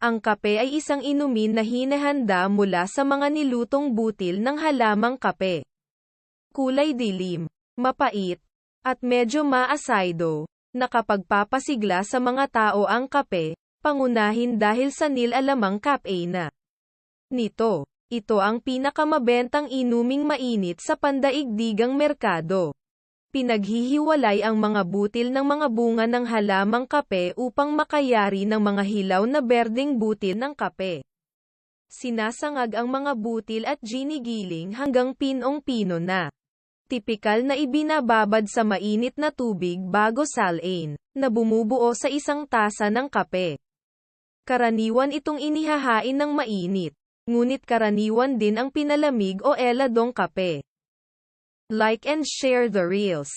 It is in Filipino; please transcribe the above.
Ang kape ay isang inumin na hinahanda mula sa mga nilutong butil ng halamang kape. Kulay dilim, mapait, at medyo maasaydo, nakapagpapasigla sa mga tao ang kape, pangunahin dahil sa nilalamang caffeine nito. Ito ang pinakamabentang inuming mainit sa pandaigdigang merkado. Pinaghihiwalay ang mga butil ng mga bunga ng halamang kape upang makayari ng mga hilaw na berdeng butil ng kape. Sinasangag ang mga butil at ginigiling hanggang pinong-pino na. Tipikal na ibinababad sa mainit na tubig bago salain, na bumubuo sa isang tasa ng kape. Karaniwan itong inihahain ng mainit, ngunit karaniwan din ang pinalamig o eladong kape. Like and share the reels.